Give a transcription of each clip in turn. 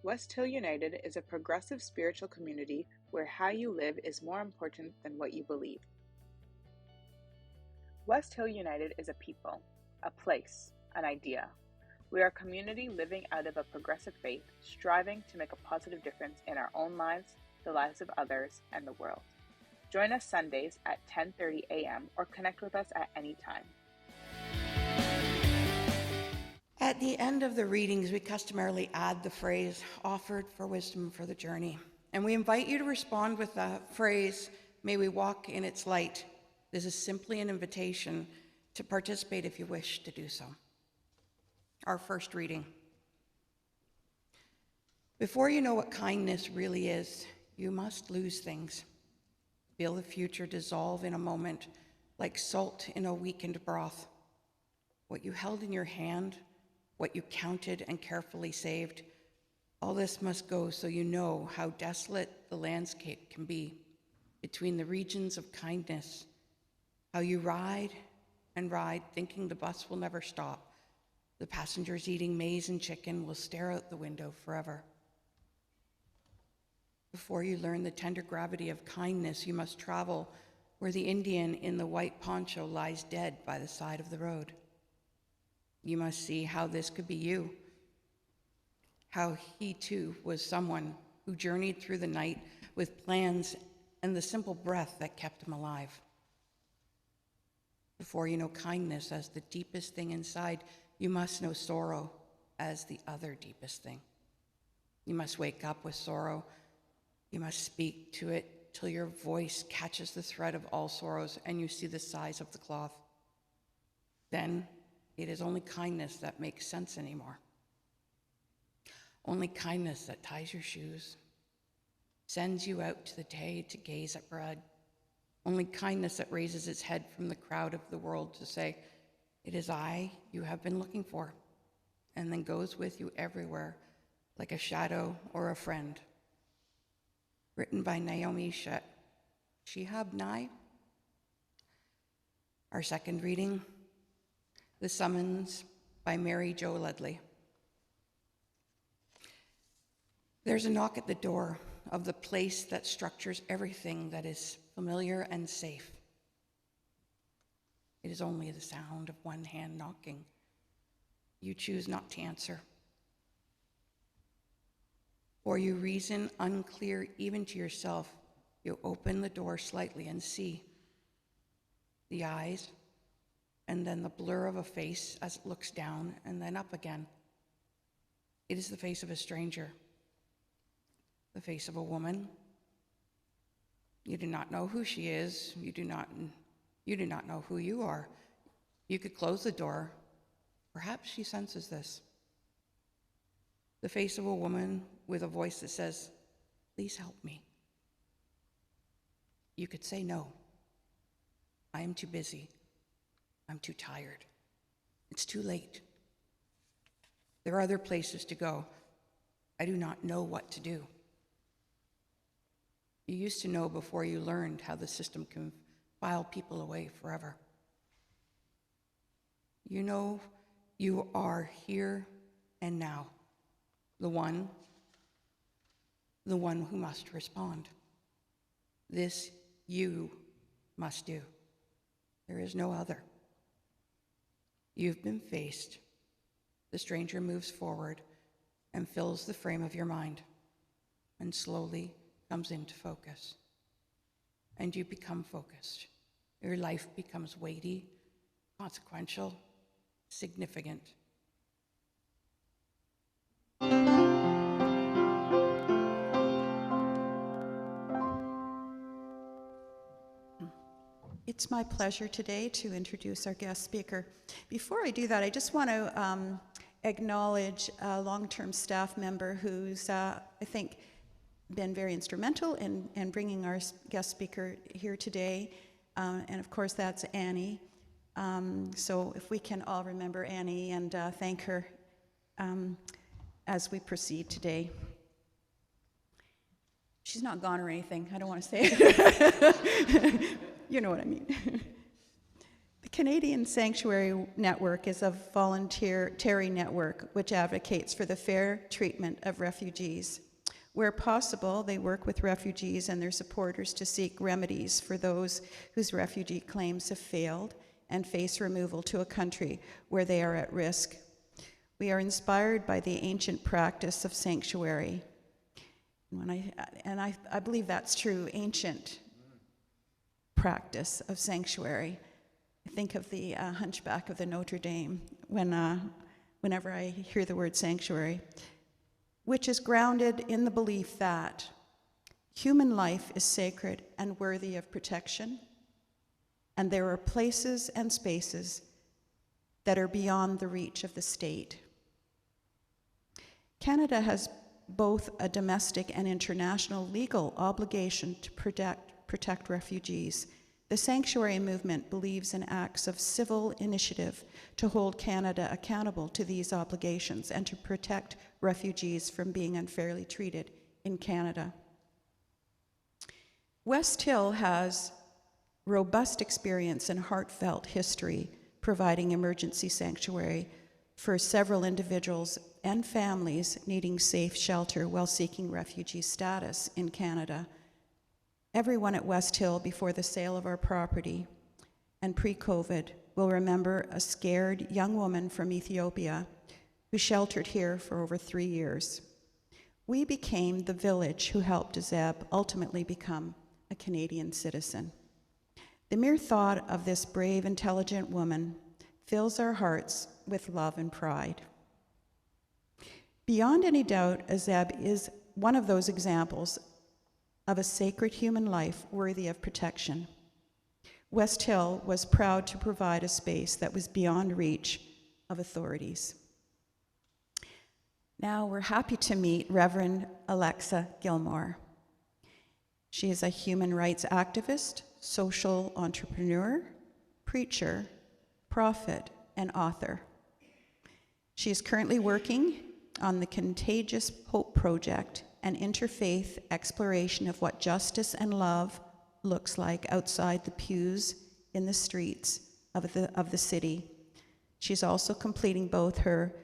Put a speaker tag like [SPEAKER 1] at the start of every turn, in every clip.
[SPEAKER 1] West Hill United is a progressive spiritual community where how you live is more important than what you believe. West Hill United is a people, a place, an idea. We are a community living out of a progressive faith, striving to make a positive difference in our own lives, the lives of others, and the world. Join us Sundays at 10:30 a.m. or connect with us at any time.
[SPEAKER 2] At the end of the readings, we customarily add the phrase, offered for wisdom for the journey. And we invite you to respond with the phrase, may we walk in its light. This is simply an invitation to participate if you wish to do so. Our first reading. Before you know what kindness really is, you must lose things. Feel the future dissolve in a moment, like salt in a weakened broth. What you held in your hand, what you counted and carefully saved, all this must go so you know how desolate the landscape can be between the regions of kindness, how you ride and ride thinking the bus will never stop. The passengers eating maize and chicken will stare out the window forever. Before you learn the tender gravity of kindness, you must travel where the Indian in the white poncho lies dead by the side of the road. You must see how this could be you, how he too was someone who journeyed through the night with plans and the simple breath that kept him alive. Before you know kindness as the deepest thing inside, you must know sorrow as the other deepest thing. You must wake up with sorrow. You must speak to it till your voice catches the thread of all sorrows and you see the size of the cloth. Then it is only kindness that makes sense anymore. Only kindness that ties your shoes, sends you out to the day to gaze at bread. Only kindness that raises its head from the crowd of the world to say, it is I you have been looking for, and then goes with you everywhere like a shadow or a friend. Written by Naomi Shihab Nye. Our second reading, The Summons by Mary Jo Ledley. There's a knock at the door of the place that structures everything that is familiar and safe. It is only the sound of one hand knocking. You choose not to answer. For you reason unclear even to yourself, you open the door slightly and see the eyes, and then the blur of a face as it looks down and then up again. It is the face of a stranger, the face of a woman. You do not know who she is. You do not know who you are. You could close the door. Perhaps she senses this. The face of a woman with a voice that says, please help me. You could say no. I am too busy. I'm too tired. It's too late. There are other places to go. I do not know what to do. You used to know before you learned how the system can file people away forever. You know you are here and now, the one who must respond. This you must do. There is no other. You've been faced. The stranger moves forward and fills the frame of your mind and slowly comes into focus. And you become focused. Your life becomes weighty, consequential, significant.
[SPEAKER 3] It's my pleasure today to introduce our guest speaker. Before I do that, I just want to acknowledge a long-term staff member who's, I think, been very instrumental in bringing our guest speaker here today, and of course that's Annie. So if we can all remember Annie and thank her as we proceed today. She's not gone or anything, I don't want to say it. You know what I mean. The Canadian Sanctuary Network is a voluntary network which advocates for the fair treatment of refugees. Where possible, they work with refugees and their supporters to seek remedies for those whose refugee claims have failed and face removal to a country where they are at risk. We are inspired by the ancient practice of sanctuary. I believe that's true, ancient practice of sanctuary. I think of the Hunchback of the Notre Dame whenever I hear the word sanctuary, which is grounded in the belief that human life is sacred and worthy of protection, and there are places and spaces that are beyond the reach of the state. Canada has both a domestic and international legal obligation to protect refugees. The sanctuary movement believes in acts of civil initiative to hold Canada accountable to these obligations and to protect refugees from being unfairly treated in Canada. West Hill has robust experience and heartfelt history providing emergency sanctuary for several individuals and families needing safe shelter while seeking refugee status in Canada. Everyone at West Hill before the sale of our property and pre-COVID will remember a scared young woman from Ethiopia who sheltered here for over 3 years. We became the village who helped Zeb ultimately become a Canadian citizen. The mere thought of this brave, intelligent woman fills our hearts with love and pride. Beyond any doubt, Zeb is one of those examples of a sacred human life worthy of protection. West Hill was proud to provide a space that was beyond reach of authorities. Now we're happy to meet Reverend Alexa Gilmore. She is a human rights activist, social entrepreneur, preacher, prophet, and author. She is currently working on the Contagious Hope Project, an interfaith exploration of what justice and love looks like outside the pews in the streets of the city. She's also completing both her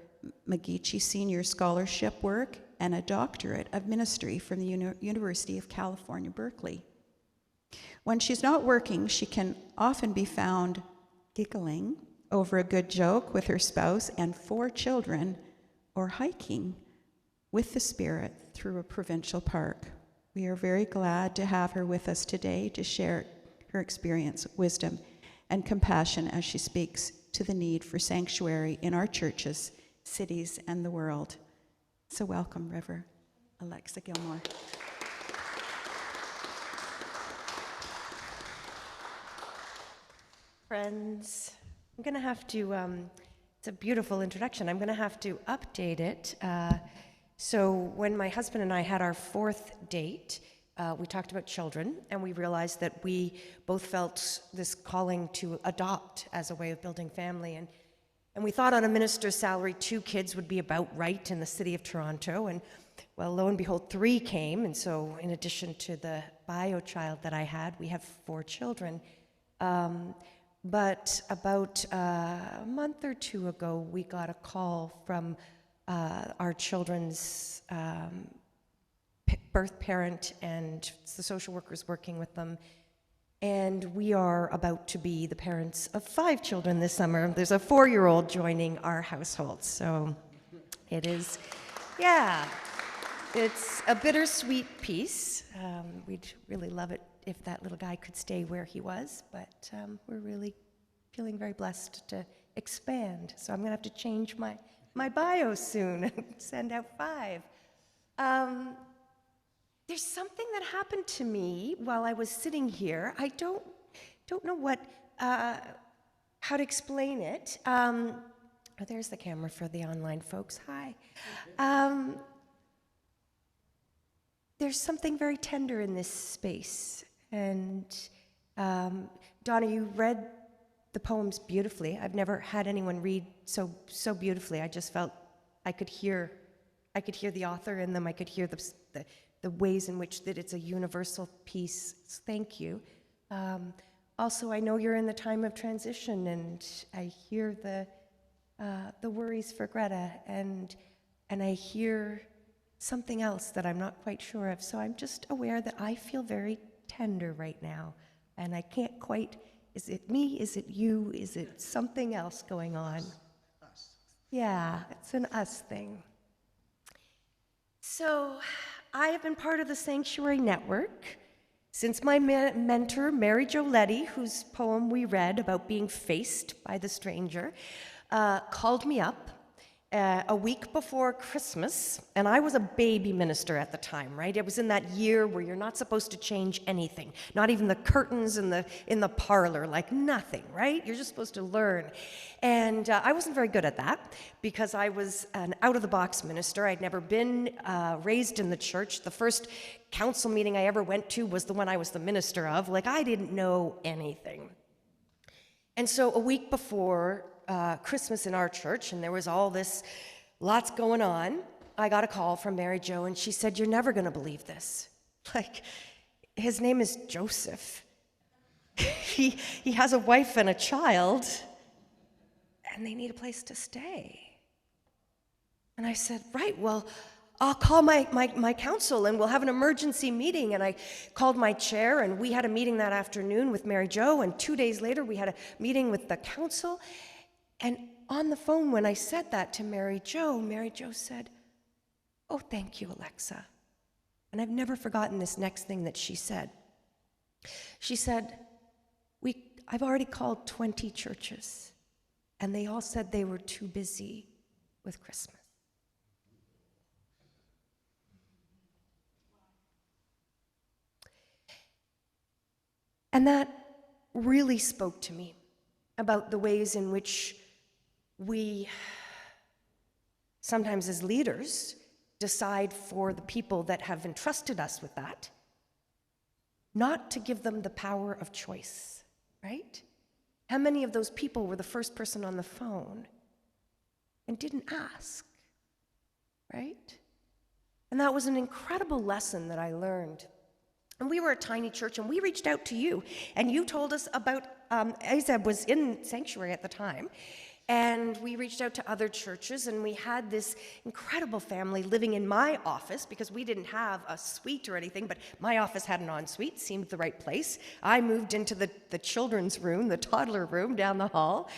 [SPEAKER 3] McGeechee Senior Scholarship work and a doctorate of ministry from the University of California, Berkeley. When she's not working, she can often be found giggling over a good joke with her spouse and 4 children, or hiking with the Spirit through a provincial park. We are very glad to have her with us today to share her experience, wisdom, and compassion as she speaks to the need for sanctuary in our churches, cities, and the world. So welcome, Reverend Alexa Gilmore.
[SPEAKER 4] Friends, I'm going to have to, it's a beautiful introduction. I'm going to have to update it. So when my husband and I had our 4th date, we talked about children, and we realized that we both felt this calling to adopt as a way of building family. And we thought on a minister's salary, 2 kids would be about right in the city of Toronto. And well, lo and behold, 3 came. And so in addition to the bio child that I had, we have 4 children. But about a month or 2 ago, we got a call from our children's birth parent and the social workers working with them. And we are about to be the parents of 5 children this summer. There's a 4-year-old joining our household. So it is, yeah, it's a bittersweet piece. We'd really love it if that little guy could stay where he was, but we're really feeling very blessed to expand. So I'm gonna have to change my bio soon and send out 5. There's something that happened to me while I was sitting here. I don't know how to explain it. Oh, there's the camera for the online folks. Hi. There's something very tender in this space. And Donna, you read the poems beautifully. I've never had anyone read so beautifully. I just felt I could hear the author in them. I could hear the ways in which that it's a universal piece. Thank you. Also, I know you're in the time of transition, and I hear the worries for Greta, and I hear something else that I'm not quite sure of. So I'm just aware that I feel very tender right now, and I can't quite, is it me, is it you, is it something else going on? Us. Yeah, it's an us thing. So I have been part of the Sanctuary Network since my mentor, Mary Jo Letty, whose poem we read about being faced by the stranger, called me up a week before Christmas, and I was a baby minister at the time, right? It was in that year where you're not supposed to change anything, not even the curtains in the parlor, like nothing, right? You're just supposed to learn. And I wasn't very good at that because I was an out-of-the-box minister. I'd never been raised in the church. The first council meeting I ever went to was the one I was the minister of. Like, I didn't know anything. And so a week before Christmas in our church, and there was all this, lots going on, I got a call from Mary Jo, and she said, "You're never going to believe this. Like, his name is Joseph. He has a wife and a child, and they need a place to stay." And I said, "Right, well, I'll call my council and we'll have an emergency meeting." And I called my chair, and we had a meeting that afternoon with Mary Jo, and 2 days later we had a meeting with the council. And on the phone, when I said that to Mary Jo said, "Oh, thank you, Alexa." And I've never forgotten this next thing that she said. She said, I've already called 20 churches, and they all said they were too busy with Christmas. And that really spoke to me about the ways in which we, sometimes as leaders, decide for the people that have entrusted us with that, not to give them the power of choice, right? How many of those people were the first person on the phone and didn't ask, right? And that was an incredible lesson that I learned. And we were a tiny church, and we reached out to you, and you told us about, Azeb was in Sanctuary at the time, and we reached out to other churches, and we had this incredible family living in my office, because we didn't have a suite or anything, but my office had an ensuite, seemed the right place. I moved into the children's room, the toddler room down the hall,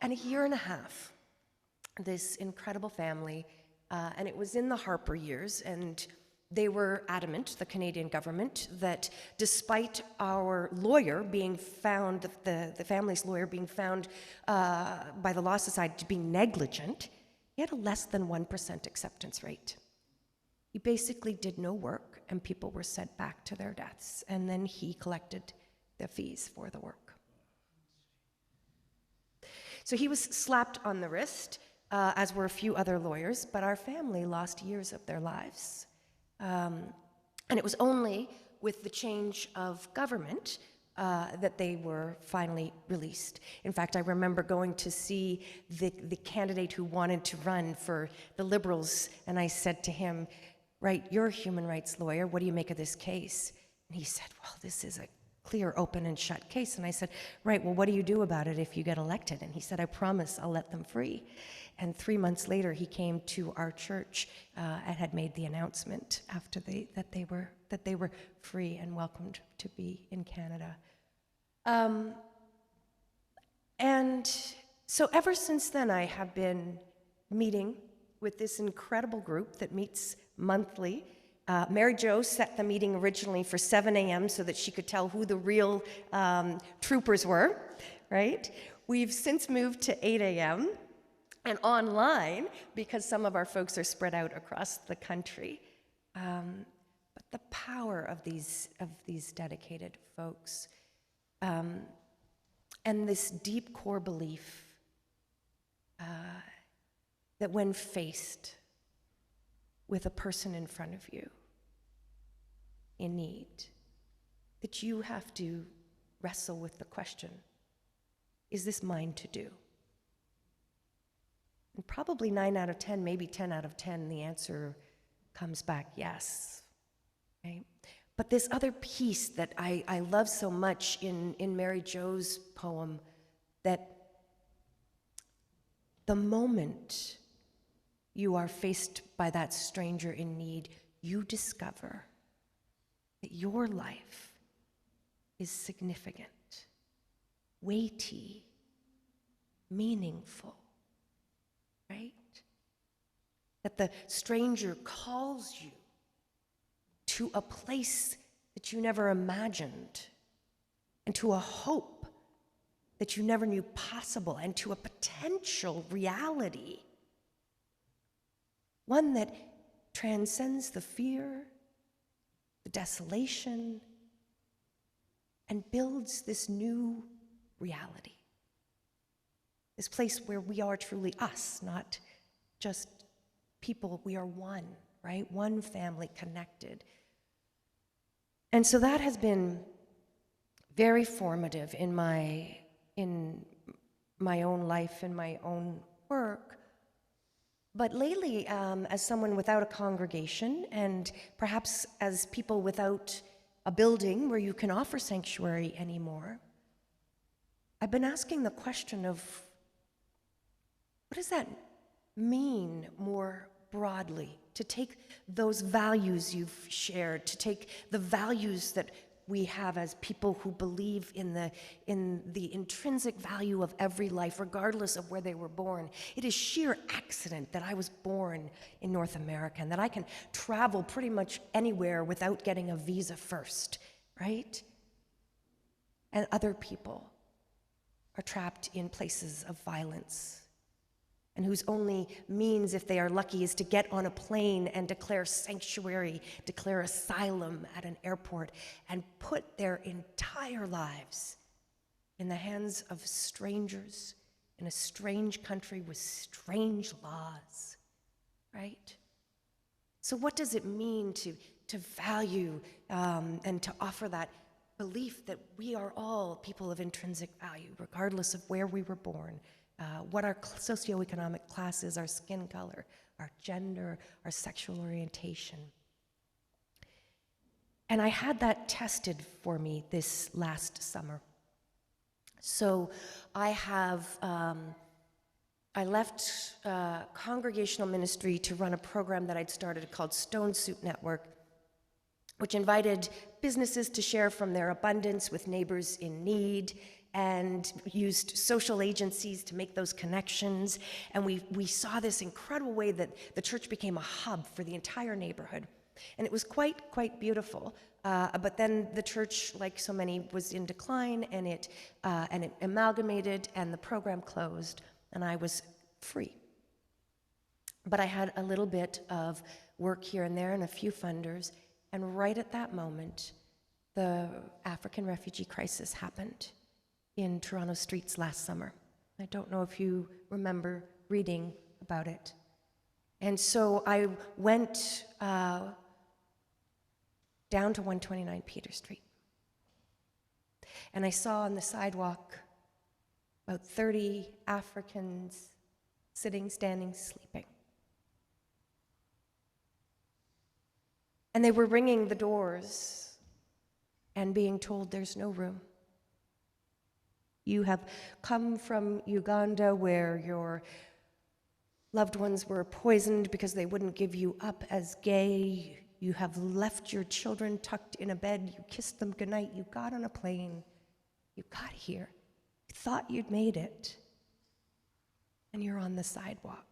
[SPEAKER 4] and a year and a half, this incredible family, and it was in the Harper years, and they were adamant, the Canadian government, that despite our lawyer being found, the family's lawyer being found by the Law Society to be negligent, he had a less than 1% acceptance rate. He basically did no work, and people were sent back to their deaths, and then he collected the fees for the work. So he was slapped on the wrist, as were a few other lawyers, but our family lost years of their lives. And it was only with the change of government that they were finally released. In fact, I remember going to see the candidate who wanted to run for the Liberals, and I said to him, "Right, you're a human rights lawyer, what do you make of this case?" And he said, "Well, this is a clear, open and shut case." And I said, "Right, well, what do you do about it if you get elected?" And he said, "I promise I'll let them free." And 3 months later, he came to our church and had made the announcement after that they were free and welcomed to be in Canada. And so ever since then, I have been meeting with this incredible group that meets monthly. Mary Jo set the meeting originally for 7 a.m. so that she could tell who the real troopers were, right? We've since moved to 8 a.m. and online because some of our folks are spread out across the country. But the power of these dedicated folks and this deep core belief that when faced with a person in front of you in need, that you have to wrestle with the question, is this mine to do? And probably 9 out of 10, maybe 10 out of 10, the answer comes back yes, right? But this other piece that I love so much in Mary Jo's poem, that the moment you are faced by that stranger in need, you discover that your life is significant, weighty, meaningful, right? That the stranger calls you to a place that you never imagined, and to a hope that you never knew possible, and to a potential reality, one that transcends the fear, the desolation, and builds this new reality. This place where we are truly us, not just people. We are one, right? One family connected. And so that has been very formative in my own life, in my own work. But lately, as someone without a congregation, and perhaps as people without a building where you can offer sanctuary anymore, I've been asking the question of, what does that mean more broadly? To take those values you've shared, to take the values that we have as people who believe in the intrinsic value of every life, regardless of where they were born. It is sheer accident that I was born in North America and that I can travel pretty much anywhere without getting a visa first, right? And other people are trapped in places of violence, and whose only means, if they are lucky, is to get on a plane and declare sanctuary, declare asylum at an airport, and put their entire lives in the hands of strangers in a strange country with strange laws, right? So what does it mean to value and to offer that belief that we are all people of intrinsic value, regardless of where we were born, what our socioeconomic class is, our skin color, our gender, our sexual orientation. And I had that tested for me this last summer. So I left congregational ministry to run a program that I'd started called Stone Soup Network, which invited businesses to share from their abundance with neighbors in need, and used social agencies to make those connections. And we saw this incredible way that the church became a hub for the entire neighborhood. And it was quite beautiful. But then the church, like so many, was in decline, and it amalgamated, and the program closed, and I was free. But I had a little bit of work here and there and a few funders, and right at that moment, the African refugee crisis happened in Toronto streets last summer. I don't know if you remember reading about it. And so I went down to 129 Peter Street. And I saw on the sidewalk about 30 Africans sitting, standing, sleeping. And they were ringing the doors and being told there's no room. You have come from Uganda, where your loved ones were poisoned because they wouldn't give you up as gay. You have left your children tucked in a bed. You kissed them goodnight. You got on a plane. You got here. You thought you'd made it. And you're on the sidewalk.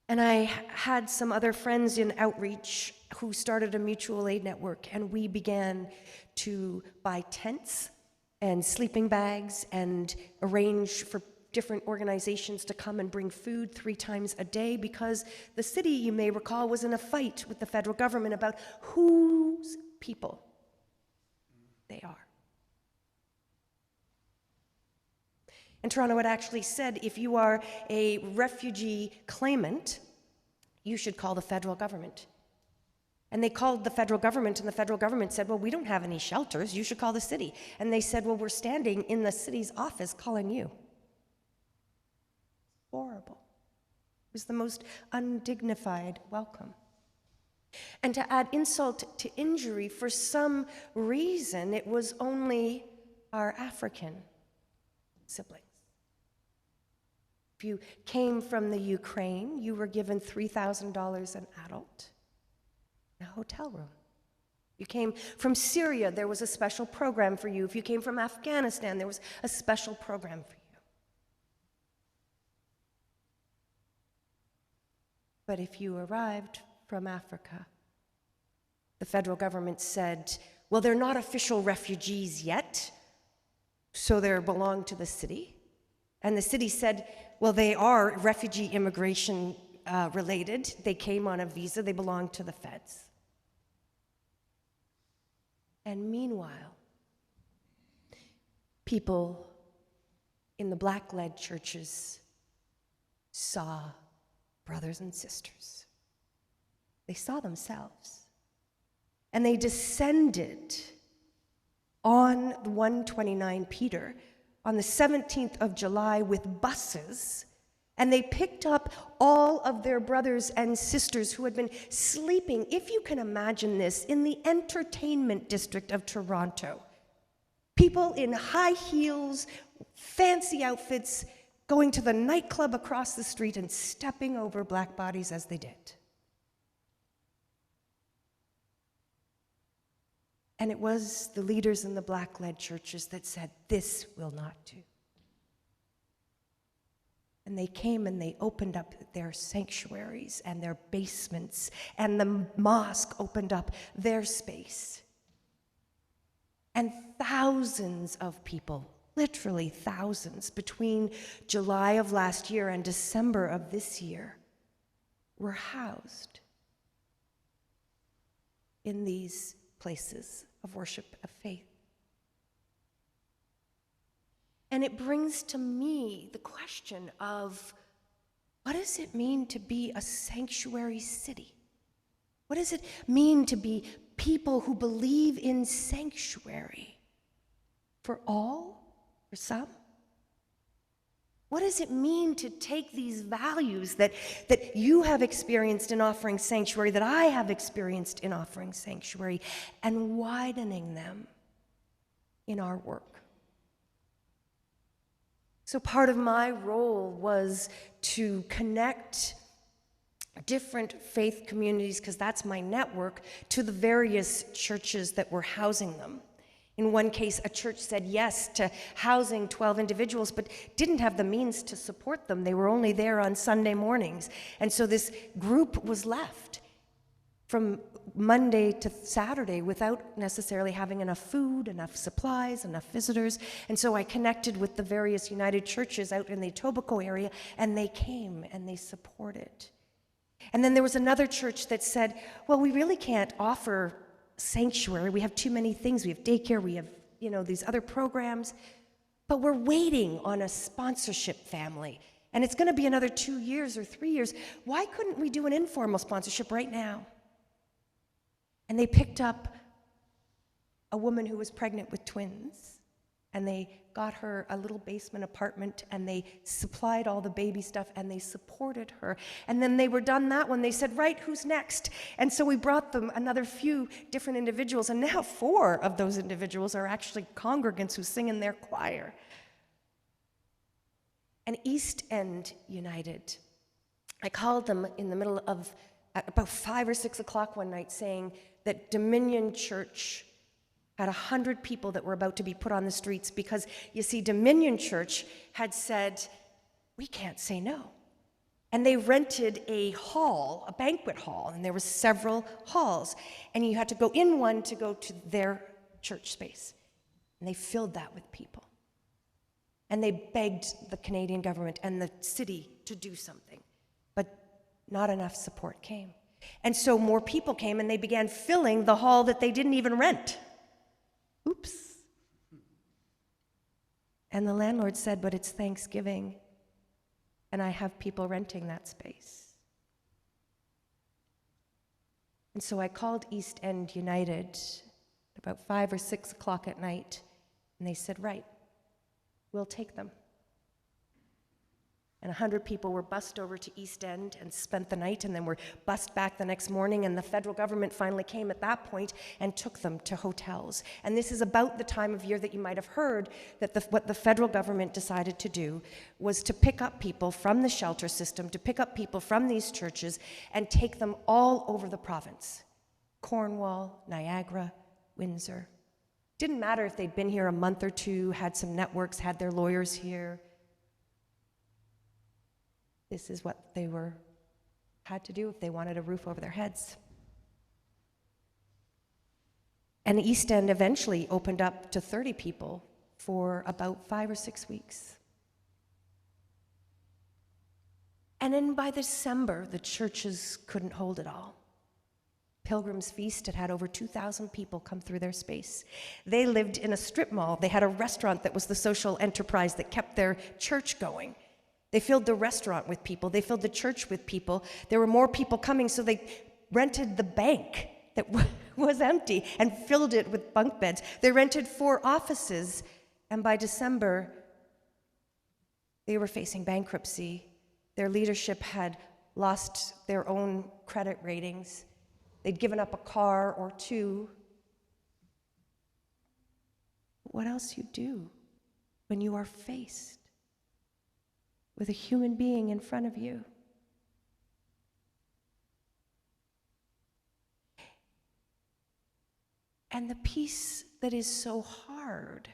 [SPEAKER 4] And I had some other friends in outreach who started a mutual aid network, and we began to buy tents and sleeping bags and arrange for different organizations to come and bring food 3 times a day, because the city, you may recall, was in a fight with the federal government about whose people they are. And Toronto had actually said, if you are a refugee claimant, you should call the federal government. And they called the federal government, and the federal government said, well, we don't have any shelters, you should call the city. And they said, well, we're standing in the city's office calling you. Horrible. It was the most undignified welcome. And to add insult to injury, for some reason, it was only our African siblings. If you came from the Ukraine, you were given $3,000 an adult in a hotel room. You came from Syria, there was a special program for you. If you came from Afghanistan, there was a special program for you. But if you arrived from Africa, the federal government said, well, they're not official refugees yet, so they belong to the city. And the city said, well, they are refugee immigration related. They came on a visa, they belong to the feds. And meanwhile, people in the black-led churches saw brothers and sisters. They saw themselves. And they descended on the 129 Peter on the 17th of July with buses, and they picked up all of their brothers and sisters who had been sleeping, if you can imagine this, in the entertainment district of Toronto. People in high heels, fancy outfits, going to the nightclub across the street and stepping over black bodies as they did. And it was the leaders in the black-led churches that said, this will not do. And they came and they opened up their sanctuaries and their basements, and the mosque opened up their space. And thousands of people, literally thousands, between July of last year and December of this year, were housed in these places of worship, of faith. And it brings to me the question of, what does it mean to be a sanctuary city? What does it mean to be people who believe in sanctuary? For all? For some? What does it mean to take these values that you have experienced in offering sanctuary, that I have experienced in offering sanctuary, and widening them in our work? So part of my role was to connect different faith communities, because that's my network, to the various churches that were housing them. In one case, a church said yes to housing 12 individuals, but didn't have the means to support them. They were only there on Sunday mornings. And so this group was left from Monday to Saturday without necessarily having enough food, enough supplies, enough visitors. And so I connected with the various United Churches out in the Etobicoke area, and they came and they supported. And then there was another church that said, well, we really can't offer sanctuary. We have too many things. We have daycare, we have, these other programs, but we're waiting on a sponsorship family. And it's going to be another 2 years or 3 years. Why couldn't we do an informal sponsorship right now? And they picked up a woman who was pregnant with twins, and they got her a little basement apartment, and they supplied all the baby stuff, and they supported her. And then they were done that one. They said, right, who's next? And so we brought them another few different individuals, and now 4 of those individuals are actually congregants who sing in their choir. And East End United, I called them in the middle of about 5 or 6 o'clock one night saying that Dominion Church had 100 people that were about to be put on the streets, because, you see, Dominion Church had said, we can't say no. And they rented a hall, a banquet hall, and there were several halls, and you had to go in one to go to their church space. And they filled that with people. And they begged the Canadian government and the city to do something, but not enough support came. And so more people came, and they began filling the hall that they didn't even rent. Oops. And the landlord said, but it's Thanksgiving, and I have people renting that space. And so I called East End United about 5 or 6 o'clock at night, and they said, right, we'll take them. And 100 people were bussed over to East End and spent the night, and then were bussed back the next morning, and the federal government finally came at that point and took them to hotels. And this is about the time of year that you might have heard that what the federal government decided to do was to pick up people from the shelter system, to pick up people from these churches and take them all over the province. Cornwall, Niagara, Windsor. Didn't matter if they'd been here a month or two, had some networks, had their lawyers here. This is what they had to do if they wanted a roof over their heads. And East End eventually opened up to 30 people for about 5 or 6 weeks. And then by December, the churches couldn't hold it all. Pilgrim's Feast had had over 2,000 people come through their space. They lived in a strip mall. They had a restaurant that was the social enterprise that kept their church going. They filled the restaurant with people. They filled the church with people. There were more people coming, so they rented the bank that was empty and filled it with bunk beds. They rented 4 offices, and by December, they were facing bankruptcy. Their leadership had lost their own credit ratings. They'd given up a car or 2. What else you do when you are faced with a human being in front of you? And the piece that is so hard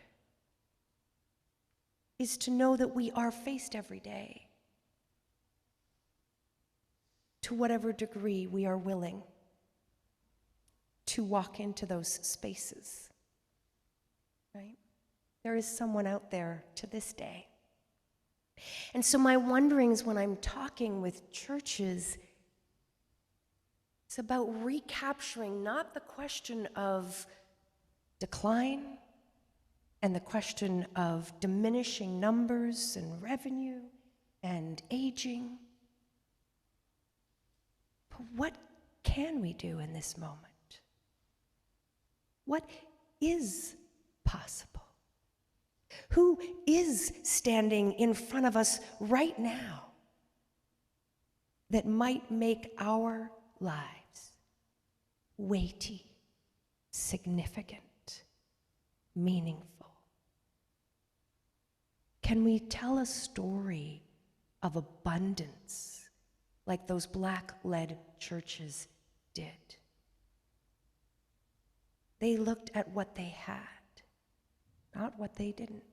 [SPEAKER 4] is to know that we are faced every day, to whatever degree we are willing to walk into those spaces, right? There is someone out there to this day. And so my wonderings when I'm talking with churches, it's about recapturing not the question of decline and the question of diminishing numbers and revenue and aging, but what can we do in this moment? What is possible? Who is standing in front of us right now that might make our lives weighty, significant, meaningful? Can we tell a story of abundance like those Black-led churches did? They looked at what they had, not what they didn't.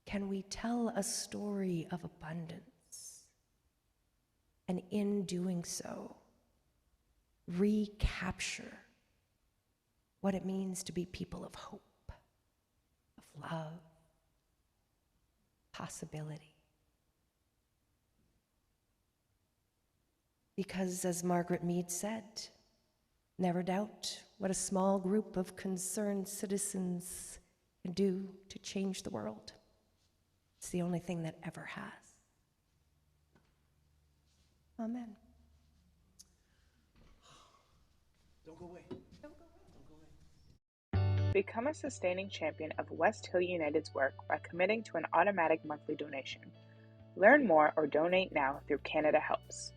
[SPEAKER 4] Can we tell a story of abundance? And in doing so, recapture what it means to be people of hope, of love, possibility. Because as Margaret Mead said, never doubt what a small group of concerned citizens can do to change the world. It's the only thing that ever has. Amen.
[SPEAKER 5] Don't go away.
[SPEAKER 1] Become a sustaining champion of West Hill United's work by committing to an automatic monthly donation. Learn more or donate now through Canada Helps.